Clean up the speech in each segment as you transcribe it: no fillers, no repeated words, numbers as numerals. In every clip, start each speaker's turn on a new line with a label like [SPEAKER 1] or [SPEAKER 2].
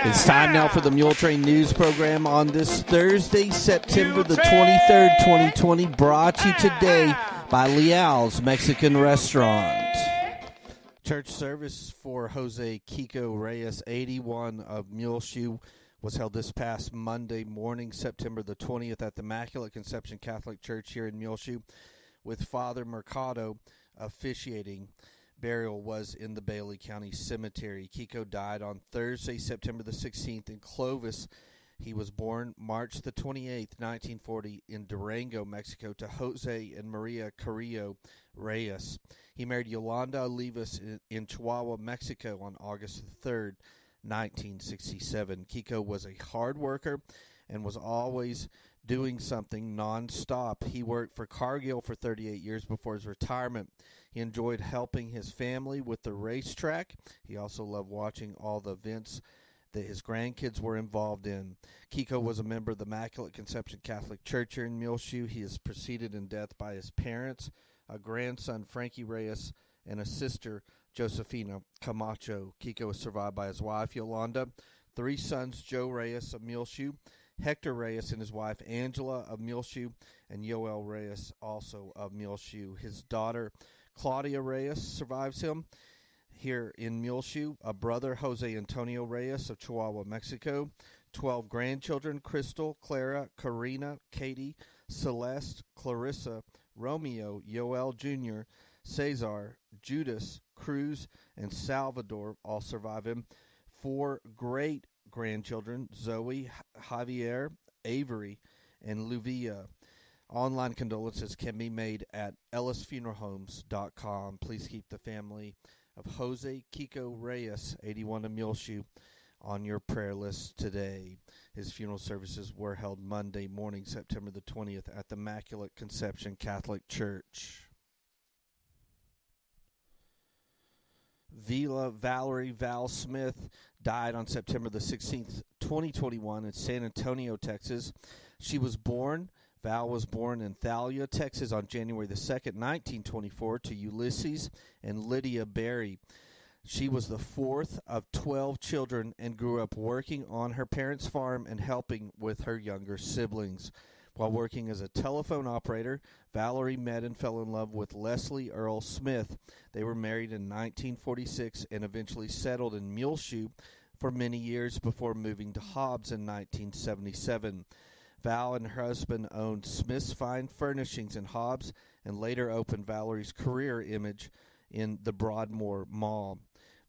[SPEAKER 1] It's time now for the Muletrain News Program on this Thursday, September the 23rd, 2020, brought to you today by Leal's Mexican Restaurant. Church service for Jose Kiko Reyes, 81 of Muleshoe, was held this past Monday morning, September the 20th, at the Immaculate Conception Catholic Church here in Muleshoe, with Father Mercado officiating. Burial was in the Bailey County Cemetery. Kiko died on Thursday, September the 16th in Clovis. He was born March the 28th, 1940 in Durango, Mexico, to Jose and Maria Carrillo Reyes. He married Yolanda Olivas in Chihuahua, Mexico on August the 3rd, 1967. Kiko was a hard worker and was always doing something nonstop. He worked for Cargill for 38 years before his retirement. He enjoyed helping his family with the racetrack. He also loved watching all the events that his grandkids were involved in. Kiko was a member of the Immaculate Conception Catholic Church here in Muleshoe. He is preceded in death by his parents, a grandson, Frankie Reyes, and a sister, Josefina Camacho. Kiko was survived by his wife, Yolanda, three sons, Joe Reyes of Muleshoe, Hector Reyes and his wife, Angela of Muleshoe, and Yoel Reyes, also of Muleshoe. His daughter, Claudia Reyes, survives him here in Muleshoe. A brother, Jose Antonio Reyes of Chihuahua, Mexico. 12 grandchildren, Crystal, Clara, Karina, Katie, Celeste, Clarissa, Romeo, Yoel Jr., Cesar, Judas, Cruz, and Salvador all survive him. 4 great-grandchildren, Zoe, Javier, Avery, and Luvia. Online condolences can be made at ellisfuneralhomes.com. Please keep the family of Jose Kiko Reyes, 81 of Muleshoe, on your prayer list today. His funeral services were held Monday morning, September the 20th, at the Immaculate Conception Catholic Church. Valerie Val Smith died on September the 16th, 2021 in San Antonio, Texas. Val was born in Thalia, Texas on January the 2nd, 1924 to Ulysses and Lydia Berry. She was the fourth of 12 children and grew up working on her parents' farm and helping with her younger siblings. While working as a telephone operator, Valerie met and fell in love with Leslie Earl Smith. They were married in 1946 and eventually settled in Muleshoe for many years before moving to Hobbs in 1977. Val and her husband owned Smith's Fine Furnishings in Hobbs and later opened Valerie's career image in the Broadmoor Mall.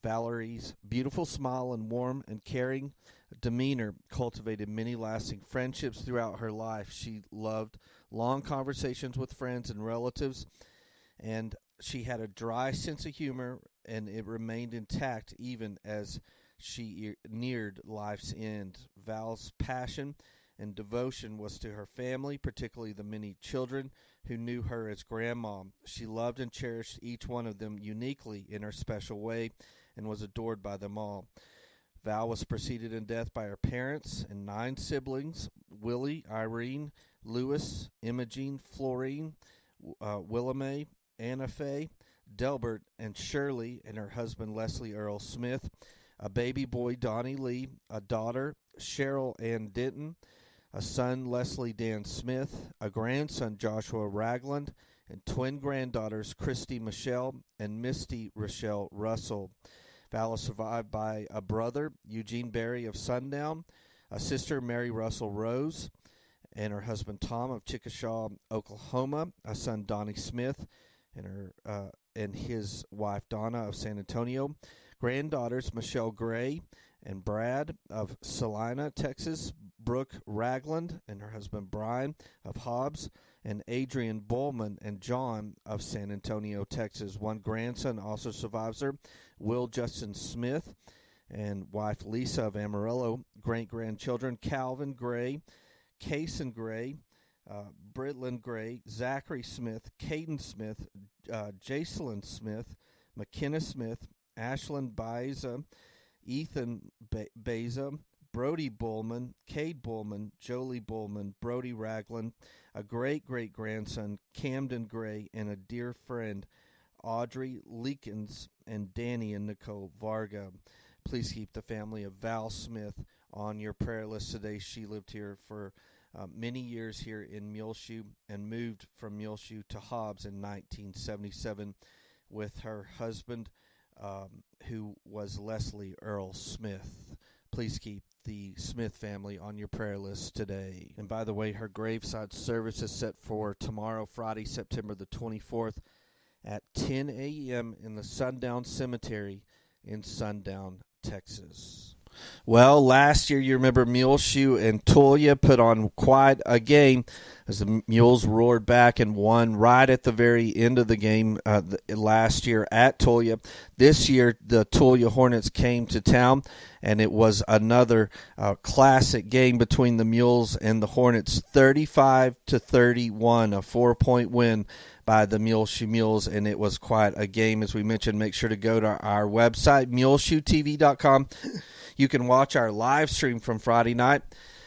[SPEAKER 1] Valerie's beautiful smile and warm and caring demeanor cultivated many lasting friendships throughout her life. She loved long conversations with friends and relatives, and she had a dry sense of humor, and it remained intact even as she neared life's end. Val's passion and devotion was to her family, particularly the many children who knew her as Grandma. She loved and cherished each one of them uniquely in her special way and was adored by them all. Val was preceded in death by her parents and 9 siblings: Willie, Irene, Louis, Imogene, Florine, Willamay, Anna Faye, Delbert, and Shirley, and her husband Leslie Earl Smith, a baby boy, Donnie Lee, a daughter, Cheryl Ann Denton, a son, Leslie Dan Smith, a grandson, Joshua Ragland, and twin granddaughters, Christy Michelle and Misty Rochelle Russell. Val is survived by a brother, Eugene Berry of Sundown, a sister, Mary Russell Rose, and her husband, Tom of Chickasha, Oklahoma, a son, Donnie Smith, and his wife, Donna of San Antonio, granddaughters, Michelle Gray and Brad of Salina, Texas, Brooke Ragland and her husband Brian of Hobbs, and Adrian Bowman and John of San Antonio, Texas. One grandson also survives her, Will Justin Smith, and wife Lisa of Amarillo. Great-grandchildren, Calvin Gray, Kason Gray, Britlin Gray, Zachary Smith, Caden Smith, Jacelyn Smith, McKenna Smith, Ashlyn Baeza, Ethan Baeza, Brody Bullman, Cade Bullman, Jolie Bullman, Brody Ragland, a great-great-grandson, Camden Gray, and a dear friend, Audrey Leakins, and Danny and Nicole Varga. Please keep the family of Val Smith on your prayer list today. She lived here for many years here in Muleshoe and moved from Muleshoe to Hobbs in 1977 with her husband, who was Leslie Earl Smith. Please keep the Smith family on your prayer list today. And by the way, her graveside service is set for tomorrow, Friday, September the 24th at 10 a.m. in the Sundown Cemetery in Sundown, Texas. Well, last year, you remember Muleshoe and Tulia put on quite a game as the Mules roared back and won right at the very end of the game last year at Tulia. This year, the Tulia Hornets came to town, and it was another classic game between the Mules and the Hornets, 35-31, a 4-point win by the Muleshoe Mules, and it was quite a game. As we mentioned, make sure to go to our website, muleshoetv.com. You can watch our live stream from Friday night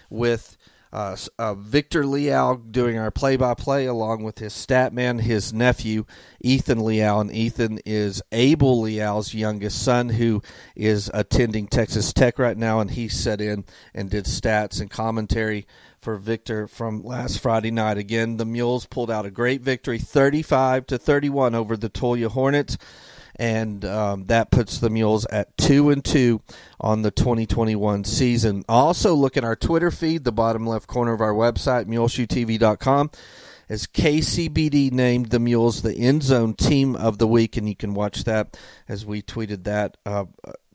[SPEAKER 1] with Victor Leal doing our play-by-play along with his stat man, his nephew, Ethan Leal. And Ethan is Abel Leal's youngest son, who is attending Texas Tech right now, and he sat in and did stats and commentary for Victor from last Friday night. Again, the Mules pulled out a great victory, 35-31 over the Tulia Hornets. And that puts the Mules at 2-2 on the 2021 season. Also, look at our Twitter feed, the bottom left corner of our website, muleshoetv.com, as KCBD named the Mules the End Zone Team of the Week, and you can watch that as we tweeted that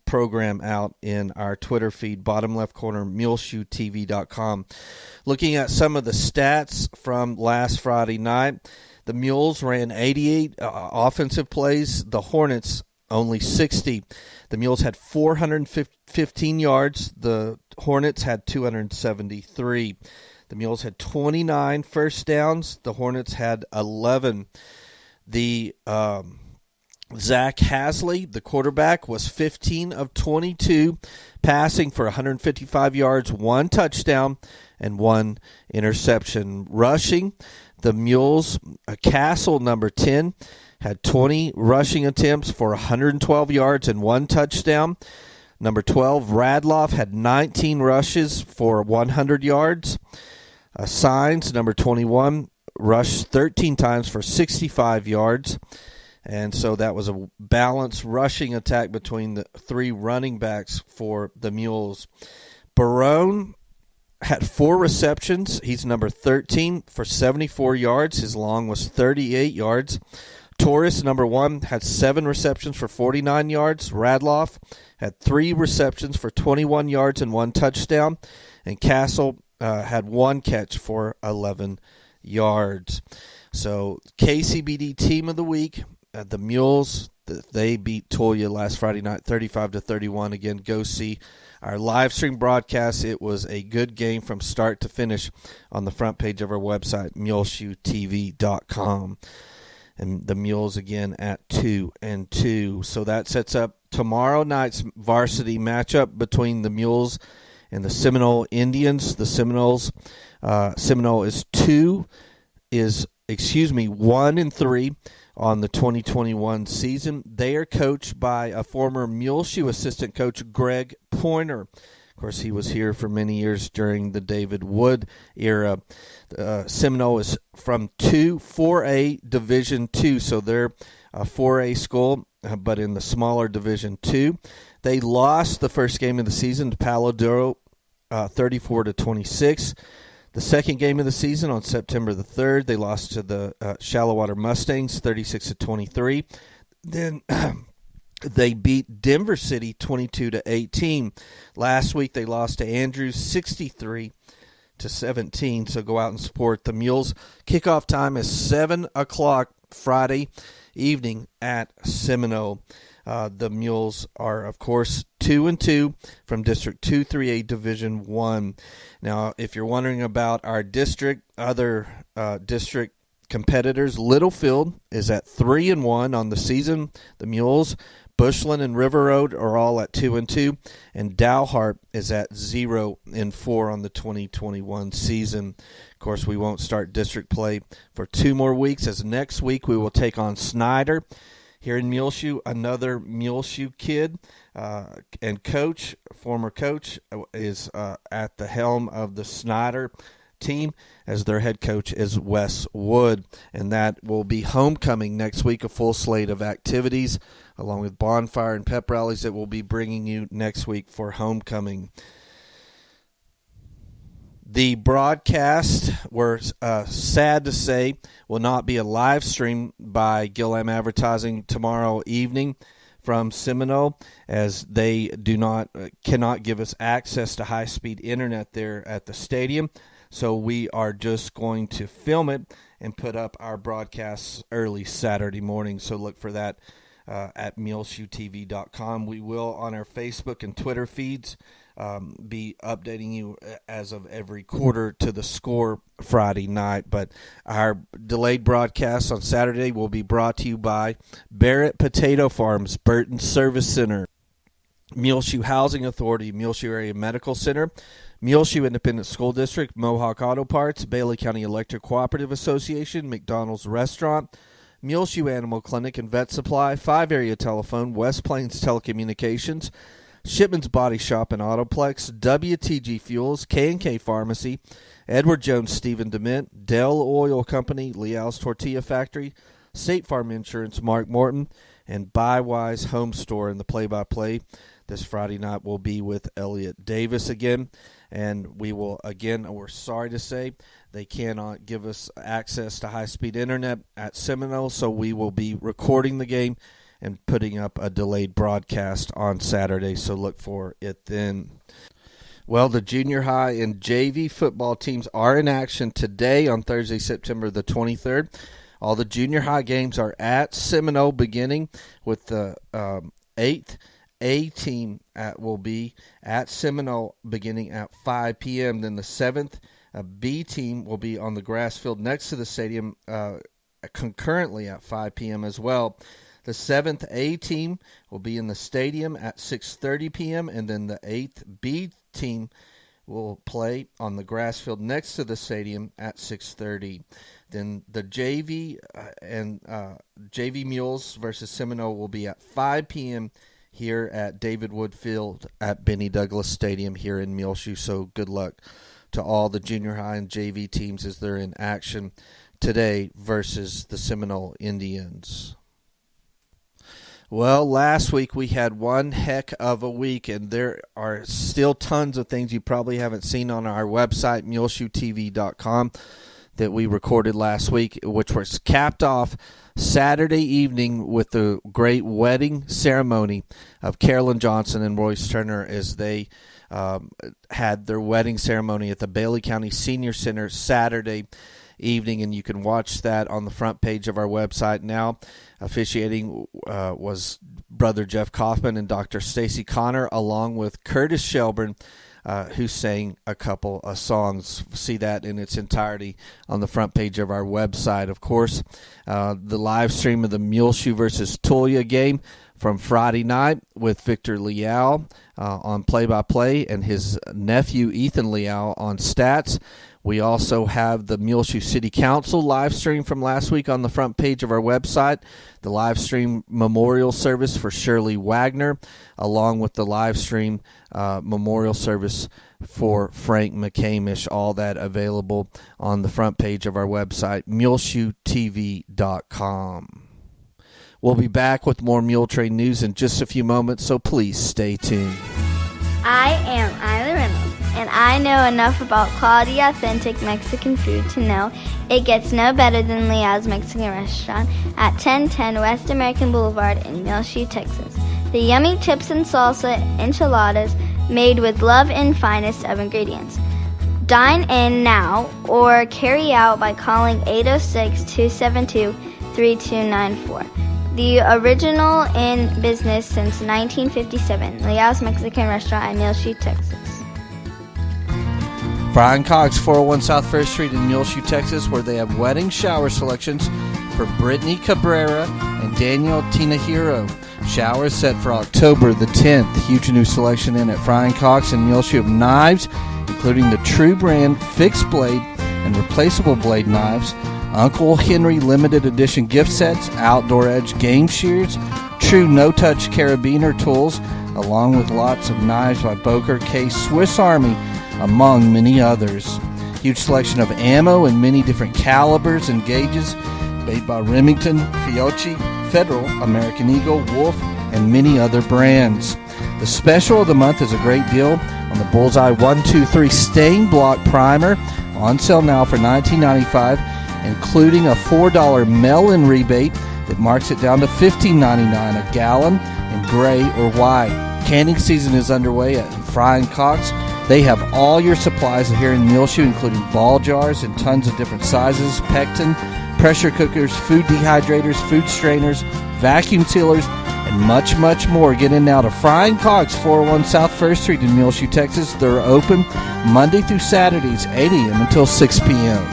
[SPEAKER 1] program out in our Twitter feed, bottom left corner, muleshoetv.com. Looking at some of the stats from last Friday night, the Mules ran 88 offensive plays. The Hornets only 60. The Mules had 415 yards. The Hornets had 273. The Mules had 29 first downs. The Hornets had 11. The Zach Hasley, the quarterback, was 15 of 22, passing for 155 yards, 1 touchdown, and 1 interception. Rushing, the Mules, Castle, number 10, had 20 rushing attempts for 112 yards and 1 touchdown. Number 12, Radloff, had 19 rushes for 100 yards. Signs, number 21, rushed 13 times for 65 yards. And so that was a balanced rushing attack between the 3 running backs for the Mules. Barone had 4 receptions. He's number 13 for 74 yards. His long was 38 yards. Torres, number 1, had 7 receptions for 49 yards. Radloff had 3 receptions for 21 yards and 1 touchdown. And Castle had 1 catch for 11 yards. So KCBD Team of the Week, the Mules, they beat Tulia last Friday night, 35-31. Again, go see our live stream broadcast. It was a good game from start to finish on the front page of our website, muleshoetv.com. And the Mules again at 2-2. So that sets up tomorrow night's varsity matchup between the Mules and the Seminole Indians. The Seminoles, Seminole is 1-3 on the 2021 season. They are coached by a former Muleshoe assistant coach, Greg Pointer. Of course, he was here for many years during the David Wood era. Seminole is from 4A Division II, so they're a 4A school, but in the smaller Division II. They lost the first game of the season to Palo Duro, 34-26. The second game of the season on September the 3rd, they lost to the Shallowater Mustangs, 36-23. Then they beat Denver City 22-18. Last week they lost to Andrews 63-17. So go out and support the Mules. Kickoff time is 7 o'clock Friday evening at Seminole. The Mules are, of course, 2-2 from District 2-3A Division 1. Now, if you're wondering about our district, other district competitors, Littlefield is at 3-1 on the season. The Mules, Bushland and River Road are all at 2-2, and Dalhart is at 0-4 on the 2021 season. Of course, we won't start district play for 2 more weeks, as next week we will take on Snyder Here in Muleshoe, another Muleshoe kid and coach, former coach, is at the helm of the Snyder team, as their head coach is Wes Wood. And that will be homecoming next week, a full slate of activities along with bonfire and pep rallies that we'll be bringing you next week for homecoming. The broadcast, we're sad to say, will not be a live stream by Gillam Advertising tomorrow evening from Seminole, as they cannot give us access to high-speed internet there at the stadium. So we are just going to film it and put up our broadcasts early Saturday morning. So look for that at muleshoetv.com. We will, on our Facebook and Twitter feeds, be updating you as of every quarter to the score Friday night. But our delayed broadcast on Saturday will be brought to you by Barrett Potato Farms, Burton Service Center, Muleshoe Housing Authority, Muleshoe Area Medical Center, Muleshoe Independent School District, Mohawk Auto Parts, Bailey County Electric Cooperative Association, McDonald's Restaurant, Muleshoe Animal Clinic and Vet Supply, 5 Area Telephone, West Plains Telecommunications, Shipman's Body Shop and Autoplex, WTG Fuels, K&K Pharmacy, Edward Jones Stephen Dement, Dell Oil Company, Leal's Tortilla Factory, State Farm Insurance, Mark Morton, and Buywise Home Store. In the play-by-play this Friday night will be with Elliot Davis again. And we will, again, we're sorry to say, they cannot give us access to high-speed internet at Seminole, so we will be recording the game and putting up a delayed broadcast on Saturday, so look for it then. Well, the junior high and JV football teams are in action today on Thursday, September the 23rd. All the junior high games are at Seminole, beginning with the 8th A team will be at Seminole beginning at 5 p.m. Then the 7th B team will be on the grass field next to the stadium concurrently at 5 p.m. as well. The 7th A team will be in the stadium at 6:30 p.m. and then the 8th B team will play on the grass field next to the stadium at 6:30. Then the JV and JV Mules versus Seminole will be at 5 p.m. here at David Wood Field at Benny Douglas Stadium here in Muleshoe. So good luck to all the junior high and JV teams as they're in action today versus the Seminole Indians. Well, last week we had one heck of a week, and there are still tons of things you probably haven't seen on our website, muleshoetv.com, that we recorded last week, which was capped off Saturday evening with the great wedding ceremony of Carolyn Johnson and Royce Turner as they had their wedding ceremony at the Bailey County Senior Center Saturday evening, and you can watch that on the front page of our website now. Officiating was Brother Jeff Kaufman and Dr. Stacy Connor, along with Curtis Shelburne, who sang a couple of songs. See that in its entirety on the front page of our website. Of course, the live stream of the Muleshoe versus Tulia game from Friday night with Victor Leal on play-by-play and his nephew Ethan Leal on stats. We also have the Muleshoe City Council live stream from last week on the front page of our website, the live stream memorial service for Shirley Wagner, along with the live stream memorial service for Frank McCamish, all that available on the front page of our website, muleshoetv.com. We'll be back with more Muletrain news in just a few moments, so please stay tuned.
[SPEAKER 2] I am Isla Reynolds, and I know enough about quality, authentic Mexican food to know it gets no better than Leal's Mexican Restaurant at 1010 West American Boulevard in Muleshoe, Texas. The yummy chips and salsa enchiladas made with love and finest of ingredients. Dine in now or carry out by calling 806-272-3294. The original in business since 1957, Leal's Mexican Restaurant at Muleshoe, Texas.
[SPEAKER 1] Brian Cox, 401 South Fair Street in Muleshoe, Texas, where they have wedding shower selections for Brittany Cabrera and Daniel Tinajero. Showers set for October the 10th. Huge new selection in at Brian Cox and Muleshoe of knives, including the True Brand fixed blade and replaceable blade knives, Uncle Henry limited edition gift sets, Outdoor Edge game shears, true no-touch carabiner tools, along with lots of knives by Boker K. Swiss Army, among many others. Huge selection of ammo in many different calibers and gauges, made by Remington, Fiocchi, Federal, American Eagle, Wolf, and many other brands. The special of the month is a great deal on the Bullseye 123 Stain Block Primer, on sale now for $19.95, including a $4 mail-in rebate that marks it down to $15.99 a gallon in gray or white. Canning season is underway at Frying Cox. They have all your supplies here in Muleshoe, including ball jars in tons of different sizes, pectin, pressure cookers, food dehydrators, food strainers, vacuum sealers, and much, much more. Get in now to Frying Cox, 401 South 1st Street in Muleshoe, Texas. They're open Monday through Saturdays, 8 a.m. until 6 p.m.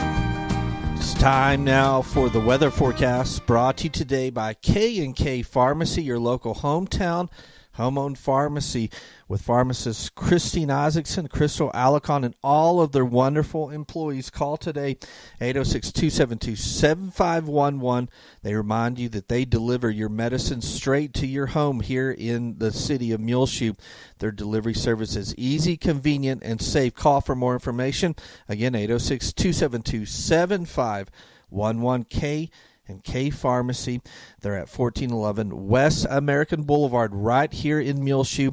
[SPEAKER 1] It's time now for the weather forecast, brought to you today by K&K Pharmacy, your local hometown home-owned pharmacy, with pharmacists Christine Isaacson, Crystal Alicon, and all of their wonderful employees. Call today, 806-272-7511. They remind you that they deliver your medicine straight to your home here in the city of Muleshoe. Their delivery service is easy, convenient, and safe. Call for more information. Again, 806-272-7511. K&K Pharmacy. They're at 1411 West American Boulevard right here in Muleshoe.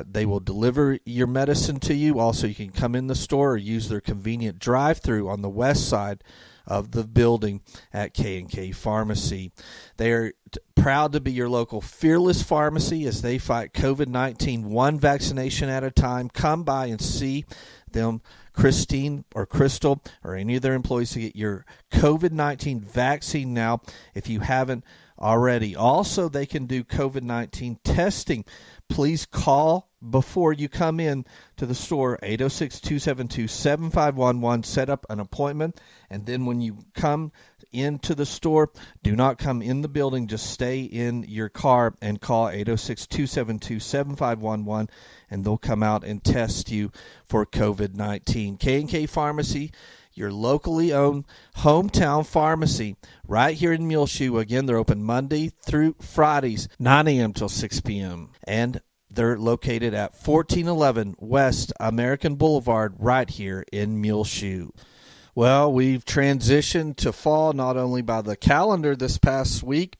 [SPEAKER 1] They will deliver your medicine to you. Also, you can come in the store or use their convenient drive-through on the west side of the building at K&K Pharmacy. They are proud to be your local fearless pharmacy as they fight COVID-19 one vaccination at a time. Come by and see them, Christine or Crystal or any of their employees, to get your COVID-19 vaccine now if you haven't already. Also, they can do COVID-19 testing. Please call before you come in to the store, 806-272-7511. Set up an appointment, and then when you come into the store, do not come in the building. Just stay in your car and call 806-272-7511, and they'll come out and test you for COVID-19. K&K Pharmacy, your locally owned hometown pharmacy right here in Muleshoe. Again, they're open Monday through Fridays, 9 a.m. till 6 p.m. And they're located at 1411 West American Boulevard right here in Muleshoe. Well, we've transitioned to fall not only by the calendar this past week,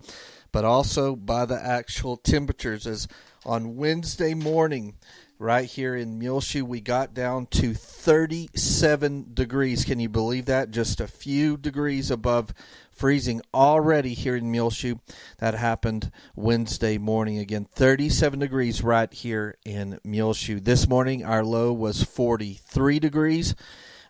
[SPEAKER 1] but also by the actual temperatures, as on Wednesday morning, right here in Muleshoe, we got down to 37 degrees. Can you believe that? Just a few degrees above freezing already here in Muleshoe. That happened Wednesday morning. Again, 37 degrees right here in Muleshoe. This morning, our low was 43 degrees.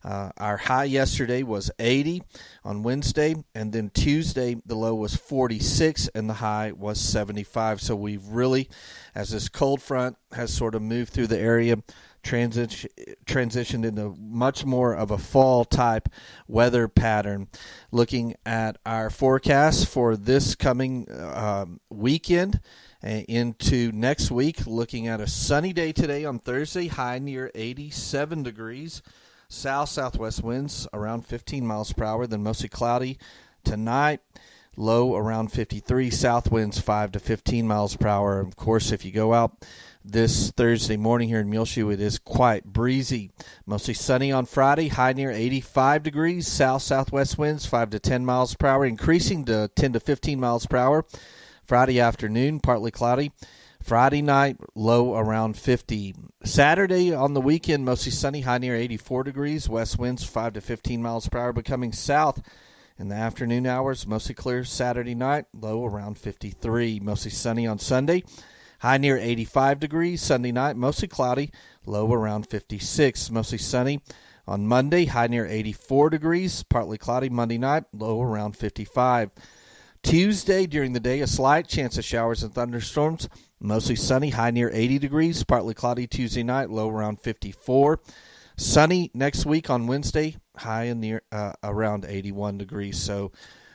[SPEAKER 1] Our high yesterday was 80 on Wednesday, and then Tuesday the low was 46 and the high was 75. So we've really, as this cold front has sort of moved through the area, transitioned into much more of a fall type weather pattern. Looking at our forecast for this coming weekend into next week, looking at a sunny day today on Thursday, high near 87 degrees. South-southwest winds around 15 miles per hour, then mostly cloudy tonight. Low around 53, south winds 5 to 15 miles per hour. Of course, if you go out this Thursday morning here in Muleshoe, it is quite breezy. Mostly sunny on Friday, high near 85 degrees. South-southwest winds 5 to 10 miles per hour, increasing to 10 to 15 miles per hour. Friday afternoon, partly cloudy. Friday night, low around 50. Saturday on the weekend, mostly sunny, high near 84 degrees. West winds 5 to 15 miles per hour, becoming south in the afternoon hours. Mostly clear Saturday night, low around 53. Mostly sunny on Sunday, high near 85 degrees. Sunday night, mostly cloudy, low around 56. Mostly sunny on Monday, high near 84 degrees. Partly cloudy Monday night, low around 55. Tuesday during the day, a slight chance of showers and thunderstorms. Mostly sunny, high near 80 degrees. Partly cloudy Tuesday night, low around 54. Sunny next week on Wednesday, high in near around 81 degrees. So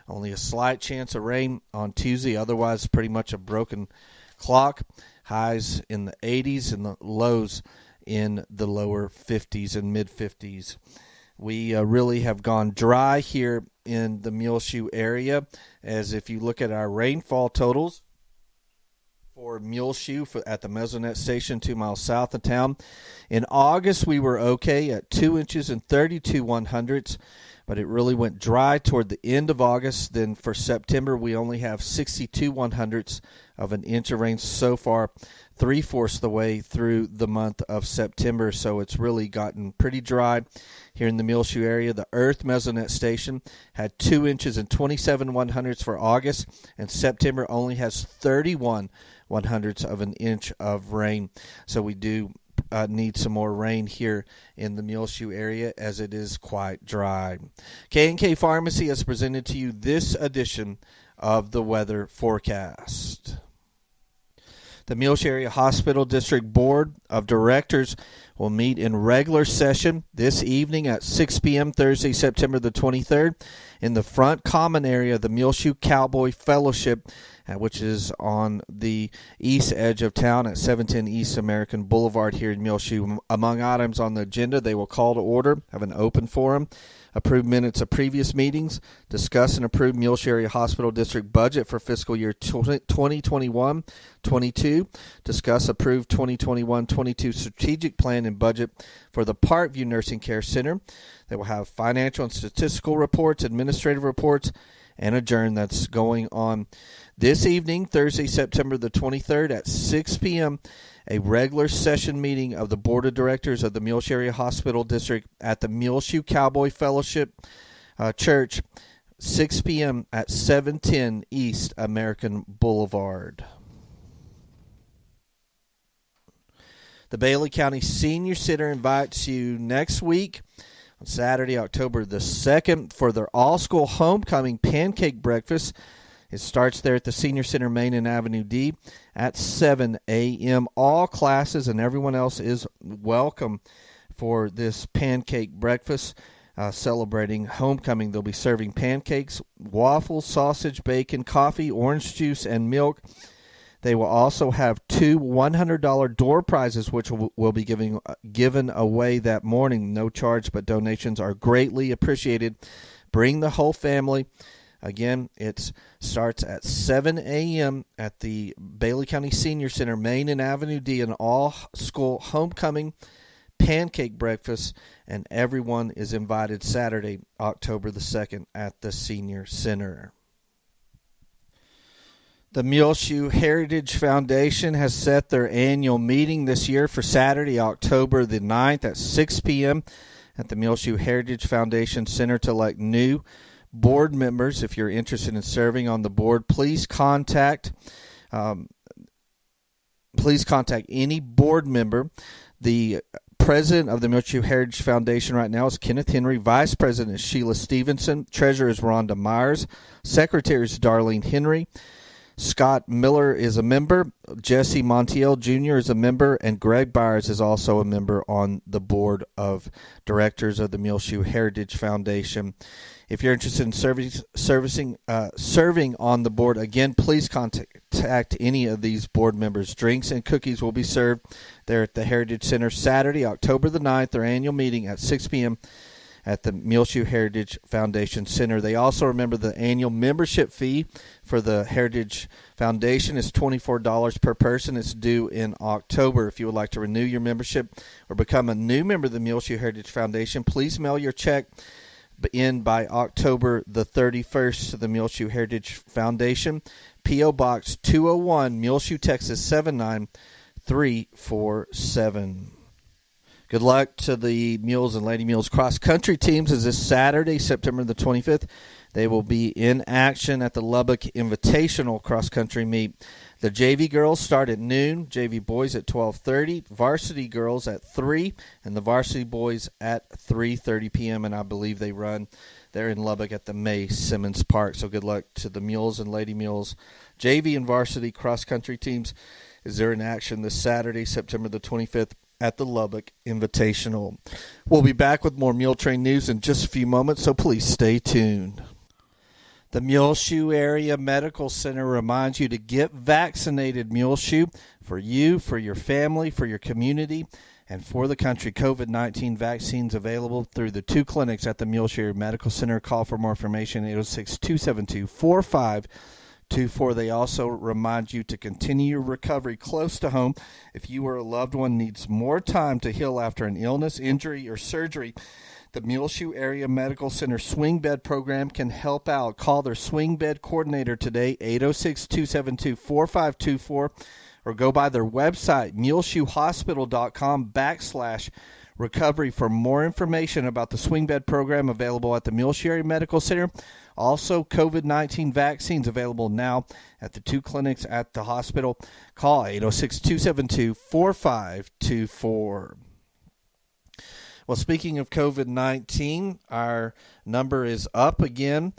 [SPEAKER 1] only a slight chance of rain on Tuesday. Otherwise, pretty much a broken clock. Highs in the 80s and the lows in the lower 50s and mid-50s. We really have gone dry here in the Muleshoe area, as if you look at our rainfall totals for Muleshoe at the Mesonet Station 2 miles south of town. In August, we were okay at 2 inches and 32 100ths, but it really went dry toward the end of August. Then for September, we only have 62 100ths of an inch of rain so far, 3/4 the way through the month of September. So it's really gotten pretty dry here in the Muleshoe area. The Earth Mesonet Station had 2 inches and 27 100ths for August, and September only has 31 100ths of an inch of rain. So we do need some more rain here in the Muleshoe area, as it is quite dry. K&K Pharmacy has presented to you this edition of the weather forecast. The Muleshoe Area Hospital District Board of Directors will meet in regular session this evening at 6 p.m. Thursday, September the 23rd, in the front common area of the Muleshoe Cowboy Fellowship, which is on the east edge of town at 710 East American Boulevard here in Muleshoe. Among items on the agenda, they will call to order, have an open forum, approve minutes of previous meetings, discuss and approve Muleshoe Area Hospital District budget for fiscal year 2021-22, discuss approve 2021-22 strategic plan and budget for the Parkview Nursing Care Center. They will have financial and statistical reports, administrative reports, and adjourn. That's going on this evening, Thursday, September the 23rd at 6 p.m., a regular session meeting of the Board of Directors of the Muleshoe Area Hospital District at the Muleshoe Cowboy Fellowship Church, 6 p.m. at 710 East American Boulevard. The Bailey County Senior Center invites you next week on Saturday, October the 2nd, for their all-school homecoming pancake breakfast. It starts there at the Senior Center, Main and Avenue D at 7 a.m. All classes and everyone else is welcome for this pancake breakfast celebrating homecoming. They'll be serving pancakes, waffles, sausage, bacon, coffee, orange juice, and milk. They will also have 2 $100 door prizes, which will be given away that morning. No charge, but donations are greatly appreciated. Bring the whole family. Again, it starts at 7 a.m. at the Bailey County Senior Center, Main and Avenue D, an all-school homecoming pancake breakfast, and everyone is invited Saturday, October the 2nd at the Senior Center. The Muleshoe Heritage Foundation has set their annual meeting this year for Saturday, October the 9th at 6 p.m. at the Muleshoe Heritage Foundation Center to elect new board members. If you're interested in serving on the board, please contact any board member. The president of the Muleshoe Heritage Foundation right now is Kenneth Henry. Vice president is Sheila Stevenson. Treasurer is Rhonda Myers. Secretary is Darlene Henry. Scott Miller is a member. Jesse Montiel Jr. is a member. And Greg Byers is also a member on the board of directors of the Muleshoe Heritage Foundation. If you're interested in serving on the board, again, please contact any of these board members. Drinks and cookies will be served there at the Heritage Center Saturday, October the 9th, their annual meeting at 6 p.m. at the Muleshoe Heritage Foundation Center. They also remember the annual membership fee for the Heritage Foundation is $24 per person. It's due in October. If you would like to renew your membership or become a new member of the Muleshoe Heritage Foundation, please mail your check in by October the 31st to the Muleshoe Heritage Foundation, P.O. Box 201, Muleshoe, Texas 79347. Good luck to the Mules and Lady Mules cross-country teams as this Saturday, September the 25th. They will be in action at the Lubbock Invitational cross-country meet. The JV girls start at noon, JV boys at 12:30, varsity girls at 3, and the varsity boys at 3:30 p.m., and I believe they run there in Lubbock at the May Simmons Park. So good luck to the Mules and Lady Mules JV and varsity cross-country teams as they're in action this Saturday, September the 25th. At the Lubbock Invitational. We'll be back with more Muletrain news in just a few moments, so please stay tuned. The Muleshoe Area Medical Center reminds you to get vaccinated. Muleshoe, for you, for your family, for your community, and for the country. COVID-19 vaccines available through the 2 clinics at the Muleshoe Area Medical Center. Call for more information, 806-272-4524. They also remind you to continue your recovery close to home. If you or a loved one needs more time to heal after an illness, injury, or surgery, the Muleshoe Area Medical Center Swing Bed Program can help out. Call their Swing Bed Coordinator today, 806-272-4524, or go by their website, muleshoehospital.com/recovery for more information about the Swing Bed Program available at the Muleshoe Area Medical Center. Also, COVID-19 vaccines available now at the 2 clinics at the hospital. Call 806-272-4524. Well, speaking of COVID-19, our number is up again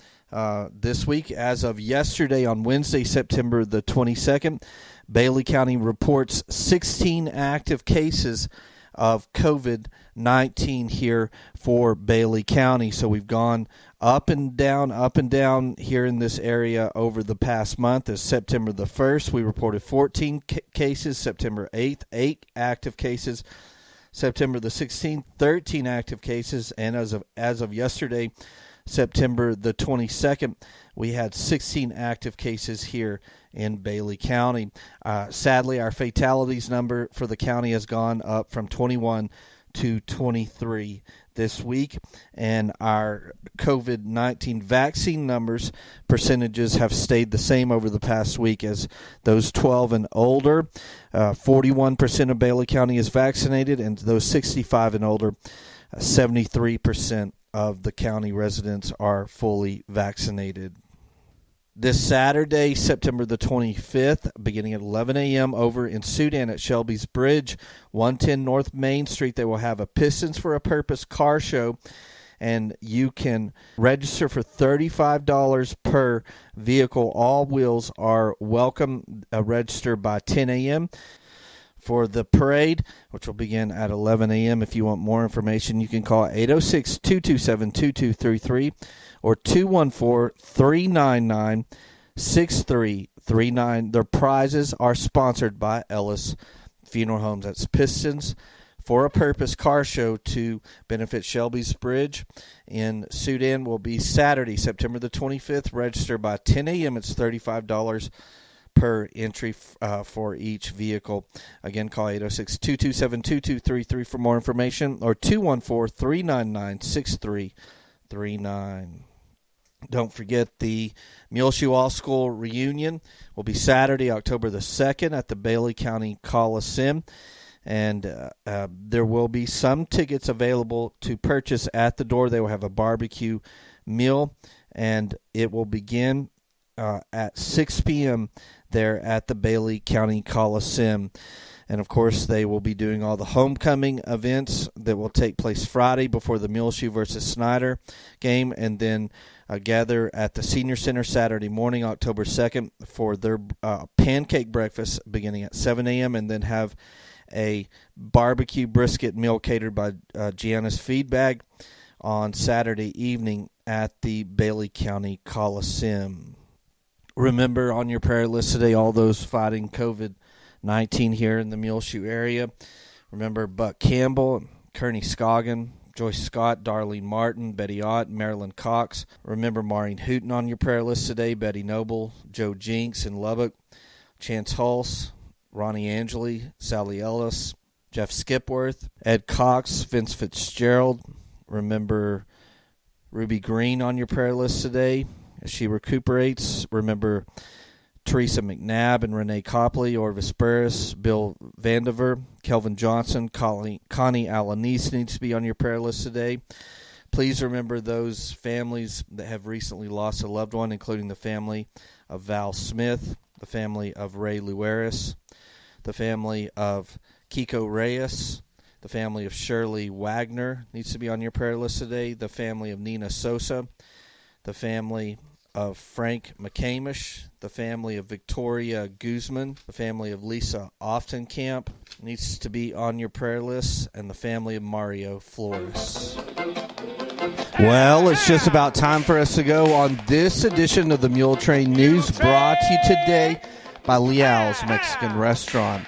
[SPEAKER 1] this week. As of yesterday, on Wednesday, September the 22nd, Bailey County reports 16 active cases of COVID-19 here for Bailey County. So we've gone up and down here in this area over the past month. As September the 1st, we reported 14 cases. September 8th, 8 active cases. September the 16th, 13 active cases, and as of yesterday, September the 22nd, we had 16 active cases here in Bailey County. Sadly, our fatalities number for the county has gone up from 21 to 23 this week, and our COVID-19 vaccine percentages have stayed the same over the past week as those 12 and older. 41% of Bailey County is vaccinated, and those 65 and older, 73% of the county residents are fully vaccinated. This Saturday, September the 25th, beginning at 11 a.m. over in Sudan at Shelby's Bridge, 110 North Main Street, they will have a Pistons for a Purpose car show, and you can register for $35 per vehicle. All wheels are welcome. Register by 10 a.m. For the parade, which will begin at 11 a.m. If you want more information, you can call 806-227-2233 or 214-399-6339. Their prizes are sponsored by Ellis Funeral Homes. That's Pistons for a Purpose car show to benefit Shelby's Bridge in Sudan will be Saturday, September the 25th. Register by 10 a.m. It's $35 per entry for each vehicle. Again, call 806-227-2233 for more information or 214-399-6339. Don't forget the Muleshoe All-School Reunion will be Saturday, October the 2nd at the Bailey County Coliseum. And there will be some tickets available to purchase at the door. They will have a barbecue meal, and it will begin at 6 p.m. there at the Bailey County Coliseum. And, of course, they will be doing all the homecoming events that will take place Friday before the Muleshoe versus Snyder game, and then gather at the Senior Center Saturday morning, October 2nd, for their pancake breakfast beginning at 7 a.m., and then have a barbecue brisket meal catered by Gianna's Feed Bag on Saturday evening at the Bailey County Coliseum. Remember on your prayer list today all those fighting COVID-19 here in the Muleshoe area. Remember Buck Campbell, Kearney Scoggin, Joyce Scott, Darlene Martin, Betty Ott, Marilyn Cox. Remember Maureen Hooten on your prayer list today, Betty Noble, Joe Jinks in Lubbock, Chance Hulse, Ronnie Angeli, Sally Ellis, Jeff Skipworth, Ed Cox, Vince Fitzgerald. Remember Ruby Green on your prayer list today as she recuperates. Remember Teresa McNabb and Renee Copley, Orvis Burris, Bill Vandiver, Kelvin Johnson, Connie Alanis needs to be on your prayer list today. Please remember those families that have recently lost a loved one, including the family of Val Smith, the family of Ray Luaris, the family of Kiko Reyes, the family of Shirley Wagner needs to be on your prayer list today, the family of Nina Sosa, the family of Frank McCamish, the family of Victoria Guzman, the family of Lisa Oftenkamp needs to be on your prayer list, and the family of Mario Flores. Well, it's just about time for us to go on this edition of the Muletrain News, brought to you today by Liao's Mexican Restaurant.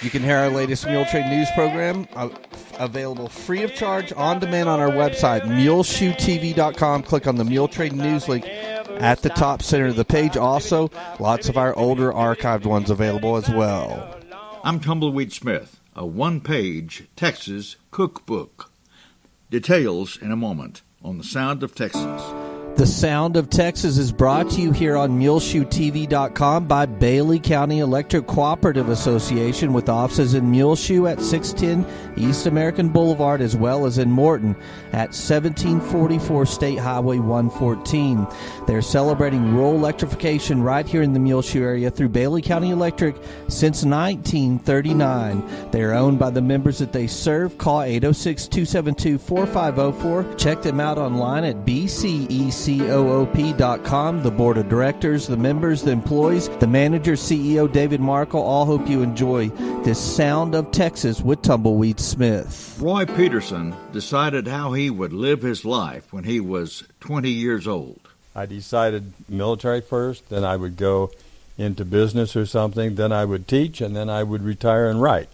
[SPEAKER 1] You can hear our latest Muletrain News program available free of charge on demand on our website, muleshoetv.com. Click on the Muletrain News link at the top center of the page. Also, lots of our older archived ones available as well.
[SPEAKER 3] I'm Tumbleweed Smith, a one-page Texas cookbook. Details in a moment on The Sound of Texas.
[SPEAKER 1] The Sound of Texas is brought to you here on MuleshoeTV.com by Bailey County Electric Cooperative Association, with offices in Muleshoe at 610 East American Boulevard, as well as in Morton at 1744 State Highway 114. They're celebrating rural electrification right here in the Muleshoe area through Bailey County Electric since 1939. They are owned by the members that they serve. Call 806-272-4504. Check them out online at BCEC. COOP.com. The board of directors, the members, the employees, the manager, CEO David Markle, all hope you enjoy this Sound of Texas with Tumbleweed Smith.
[SPEAKER 3] Roy Peterson decided how he would live his life when he was 20 years old.
[SPEAKER 4] I decided military first, then I would go into business or something, then I would teach, and then I would retire and write.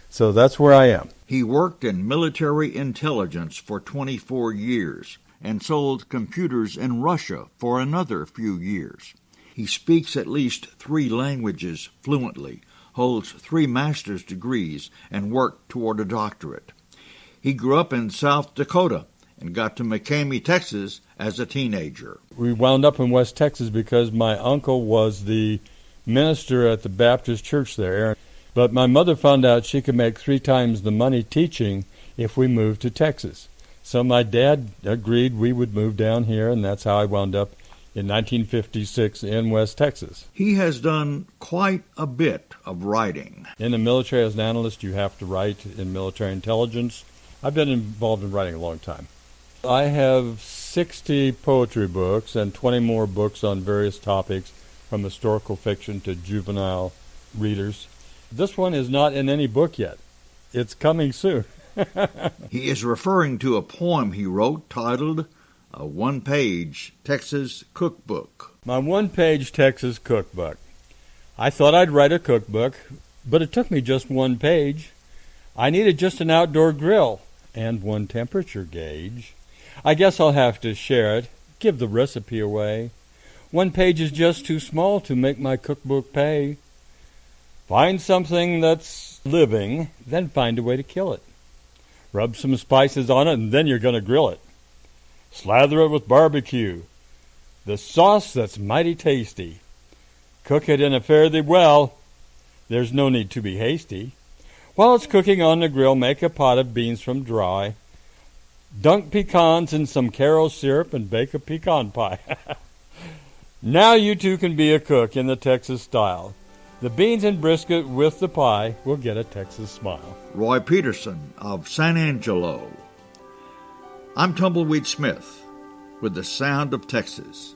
[SPEAKER 4] So that's where I am.
[SPEAKER 3] He worked in military intelligence for 24 years. And sold computers in Russia for another few years. He speaks at least 3 languages fluently, holds 3 master's degrees, and worked toward a doctorate. He grew up in South Dakota and got to McCamey, Texas as a teenager.
[SPEAKER 4] We wound up in West Texas because my uncle was the minister at the Baptist church there. But my mother found out she could make 3 times the money teaching if we moved to Texas. So my dad agreed we would move down here, and that's how I wound up in 1956 in West Texas.
[SPEAKER 3] He has done quite a bit of writing.
[SPEAKER 4] In the military, as an analyst, you have to write in military intelligence. I've been involved in writing a long time. I have 60 poetry books and 20 more books on various topics, from historical fiction to juvenile readers. This one is not in any book yet. It's coming soon.
[SPEAKER 3] He is referring to a poem he wrote titled A One-Page Texas Cookbook.
[SPEAKER 4] My one-page Texas cookbook. I thought I'd write a cookbook, but it took me just 1 page. I needed just an outdoor grill and 1 temperature gauge. I guess I'll have to share it, give the recipe away. 1 page is just too small to make my cookbook pay. Find something that's living, then find a way to kill it. Rub some spices on it, and then you're going to grill it. Slather it with barbecue, the sauce that's mighty tasty. Cook it in a fare thee well. There's no need to be hasty. While it's cooking on the grill, make a pot of beans from dry. Dunk pecans in some Caro syrup and bake a pecan pie. Now you too can be a cook in the Texas style. The beans and brisket with the pie will get a Texas smile.
[SPEAKER 3] Roy Peterson of San Angelo. I'm Tumbleweed Smith with The Sound of Texas.